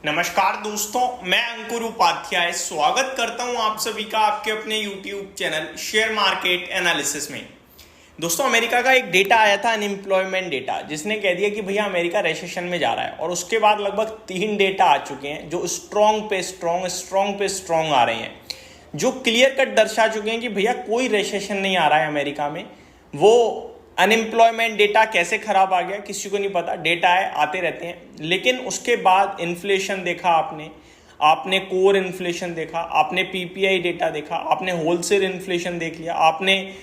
नमस्कार दोस्तों, मैं अंकुर उपाध्याय स्वागत करता हूं आप सभी का आपके अपने YouTube channel share market analysis में। दोस्तों, अमेरिका का एक डेटा आया था, अनएम्प्लॉयमेंट डेटा, जिसने कह दिया कि भैया अमेरिका रिसेशन में जा रहा है। और उसके बाद लगभग 3 डेटा आ चुके हैं जो स्ट्रॉन्ग पे स्ट्रॉन्ग आ रहे हैं, जो क्लियर कट दर्शा चुके हैं कि भैया कोई रिसेशन नहीं आ रहा है अमेरिका में। वो अनएम्प्लॉयमेंट डेटा कैसे खराब आ गया किसी को नहीं पता, डेटा है, आते रहते हैं। लेकिन उसके बाद इन्फ्लेशन देखा आपने कोर इन्फ्लेशन देखा, आपने पीपीआई डेटा देखा, आपने होलसेल इन्फ्लेशन देख लिया, आपने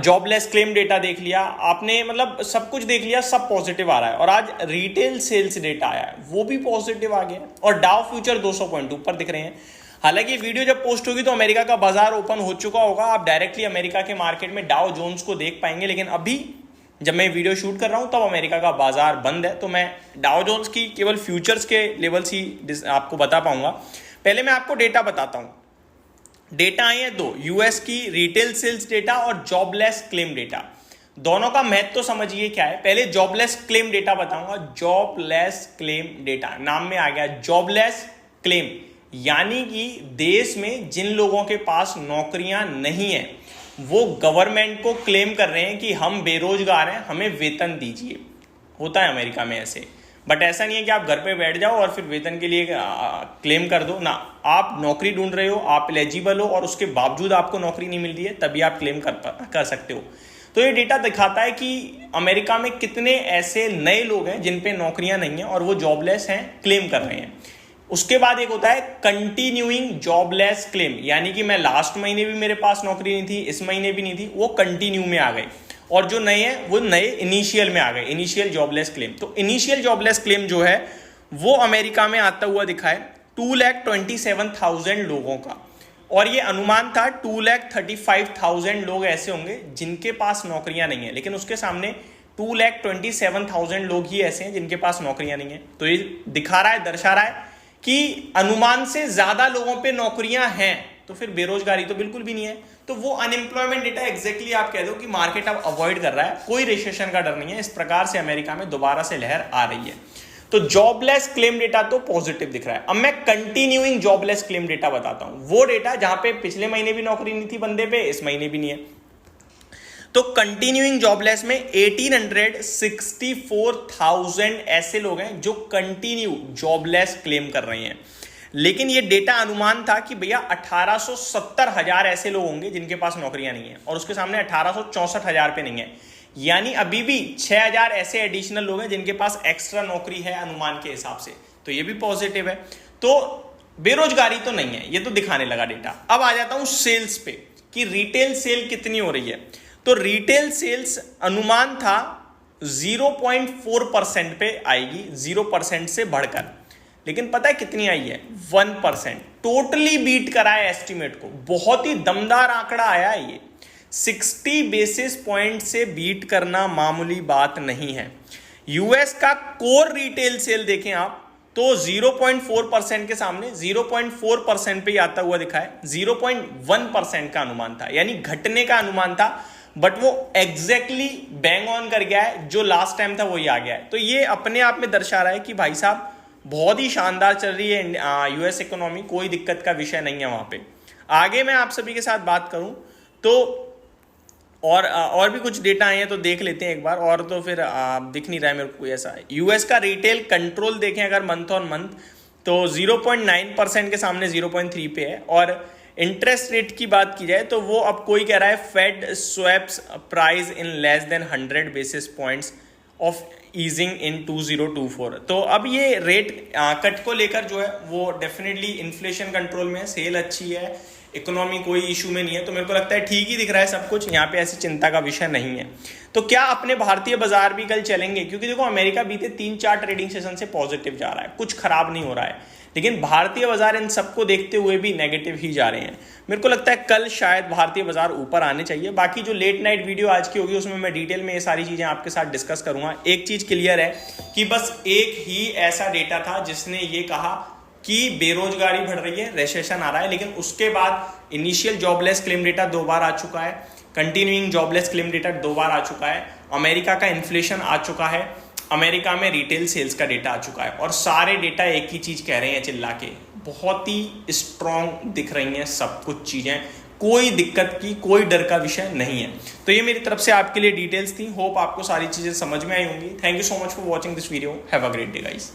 जॉबलेस क्लेम डेटा देख लिया, आपने मतलब सब कुछ देख लिया, सब पॉजिटिव आ रहा है। और आज रिटेल सेल्स डेटा आया है, वो भी पॉजिटिव आ गया। और डाउ फ्यूचर 200 पॉइंट ऊपर दिख रहे हैं। हालांकि वीडियो जब पोस्ट होगी तो अमेरिका का बाजार ओपन हो चुका होगा, आप डायरेक्टली अमेरिका के मार्केट में डाउ जोन्स को देख पाएंगे। लेकिन अभी जब मैं वीडियो शूट कर रहा हूं तब अमेरिका का बाजार बंद है, तो मैं डाउ जोन्स की केवल फ्यूचर्स के लेवल्स ही आपको बता पाऊंगा। पहले मैं आपको डेटा बताता हूं। डेटा आए हैं 2, यूएस की रिटेल सेल्स डेटा और जॉबलेस क्लेम डेटा। दोनों का महत्व तो समझिए क्या है। पहले जॉबलेस क्लेम डेटा बताऊंगा। जॉबलेस क्लेम डेटा, नाम में आ गया जॉबलेस क्लेम, यानी कि देश में जिन लोगों के पास नौकरियां नहीं है वो गवर्नमेंट को क्लेम कर रहे हैं कि हम बेरोजगार हैं, हमें वेतन दीजिए। होता है अमेरिका में ऐसे, बट ऐसा नहीं है कि आप घर पे बैठ जाओ और फिर वेतन के लिए क्लेम कर दो ना। आप नौकरी ढूंढ रहे हो, आप एलिजिबल हो और उसके बावजूद आपको नौकरी नहीं मिल रही है, तभी आप क्लेम कर सकते हो। तो ये डेटा दिखाता है कि अमेरिका में कितने ऐसे नए लोग हैं जिन पे नौकरियां नहीं है और वो जॉबलेस हैं, क्लेम कर रहे हैं। उसके बाद एक होता है कंटिन्यूइंग जॉबलेस क्लेम, यानी कि मैं लास्ट महीने भी मेरे पास नौकरी नहीं थी, इस महीने भी नहीं थी, वो कंटिन्यू में आ गए। और जो नए हैं वो नए इनिशियल में आ गए, इनिशियल जॉबलेस क्लेम। तो इनिशियल जॉबलेस क्लेम जो है वो अमेरिका में आता हुआ दिखा है 2,27,000 लोगों का। और ये अनुमान था 2,35,000 लोग ऐसे होंगे जिनके पास नौकरियां नहीं है। लेकिन उसके सामने 2,27,000 लोग ही ऐसे हैं जिनके पास नौकरियां नहीं है। तो ये दिखा रहा है, दर्शा रहा है कि अनुमान से ज्यादा लोगों पे नौकरियां हैं, तो फिर बेरोजगारी तो बिल्कुल भी नहीं है। तो वो अनएम्प्लॉयमेंट डेटा एग्जैक्टली आप कह दो कि मार्केट अब अवॉइड कर रहा है, कोई रिसेशन का डर नहीं है। इस प्रकार से अमेरिका में दोबारा से लहर आ रही है। तो जॉबलेस क्लेम डेटा तो पॉजिटिव दिख रहा है। अब मैं कंटिन्यूइंग जॉबलेस क्लेम डेटा बताता हूं, वो डेटा जहां पे पिछले महीने भी नौकरी नहीं थी बंदे पे, इस महीने भी नहीं है। तो कंटिन्यूइंग जॉबलेस में 1864,000 ऐसे लोग हैं जो कंटिन्यू जॉबलेस क्लेम कर रहे हैं। लेकिन ये डेटा अनुमान था कि भैया 1870,000 ऐसे लोग होंगे जिनके पास नौकरियां नहीं है, और उसके सामने 1864,000 पे नहीं है। यानी अभी भी 6,000 ऐसे एडिशनल लोग हैं जिनके पास एक्स्ट्रा नौकरी है अनुमान के हिसाब से, तो ये भी पॉजिटिव है। तो बेरोजगारी तो नहीं है, ये तो दिखाने लगा डेटा। अब आ जाता हूं सेल्स पे कि रिटेल सेल कितनी हो रही है। तो रिटेल सेल्स अनुमान था 0.4% पे आएगी, 0% से बढ़कर। लेकिन पता है कितनी आई है? 1%। टोटली बीट करा है एस्टिमेट को, बहुत ही दमदार आंकड़ा आया है ये। 60 बेसिस पॉइंट से बीट करना मामूली बात नहीं है। यूएस का कोर रिटेल सेल देखें आप तो 0.4% के सामने 0.4% पे आता हुआ दिखा है। 0.1% का अनुमान था, यानी घटने का अनुमान था, बट वो एग्जैक्टली बैंग ऑन कर गया है। जो लास्ट टाइम था वही आ गया है। तो ये अपने आप में दर्शा रहा है कि भाई साहब बहुत ही शानदार चल रही है यूएस इकोनॉमी, कोई दिक्कत का विषय नहीं है वहां पे। आगे मैं आप सभी के साथ बात करूं तो और भी कुछ डेटा आए हैं तो देख लेते हैं एक बार। और तो फिर दिख नहीं रहा है मेरे को कोई ऐसा। यूएस का रिटेल कंट्रोल देखें अगर मंथ ऑन मंथ तो 0.9% के सामने 0.3 पे है। और इंटरेस्ट रेट की बात की जाए तो वो अब कोई कह रहा है Fed swaps price in less than 100 basis points of easing in 2024। तो अब ये रेट कट को लेकर जो है वो डेफिनेटली इन्फ्लेशन कंट्रोल में है, सेल अच्छी है, इकोनॉमी कोई इशू में नहीं है। तो मेरे को लगता है ठीक ही दिख रहा है सब कुछ, यहाँ पे ऐसी चिंता का विषय नहीं है। तो क्या अपने भारतीय बाजार भी कल चलेंगे? क्योंकि देखो अमेरिका बीते 3-4 ट्रेडिंग सेशन से पॉजिटिव जा रहा है, कुछ खराब नहीं हो रहा है। लेकिन भारतीय बाजार इन सबको देखते हुए भी नेगेटिव ही जा रहे हैं। मेरे को लगता है कल शायद भारतीय बाजार ऊपर आने चाहिए। बाकी जो लेट नाइट वीडियो आज की होगी उसमें मैं डिटेल में ये सारी चीजें आपके साथ डिस्कस करूंगा। एक चीज क्लियर है कि बस एक ही ऐसा डेटा था जिसने ये कहा कि बेरोजगारी बढ़ रही है, रिसेशन आ रहा है। लेकिन उसके बाद इनिशियल जॉबलेस क्लेम डेटा 2 बार आ चुका है, कंटिन्यूइंग जॉबलेस क्लेम डेटा 2 बार आ चुका है, अमेरिका का इन्फ्लेशन आ चुका है, अमेरिका में रिटेल सेल्स का डेटा आ चुका है और सारे डेटा एक ही चीज कह रहे हैं चिल्ला के, बहुत ही स्ट्रॉन्ग दिख रही हैं सब कुछ चीजें, कोई दिक्कत की कोई डर का विषय नहीं है। तो ये मेरी तरफ से आपके लिए डिटेल्स थी। होप आपको सारी चीजें समझ में आई होंगी। Thank you so much for watching this video. Have a great day guys.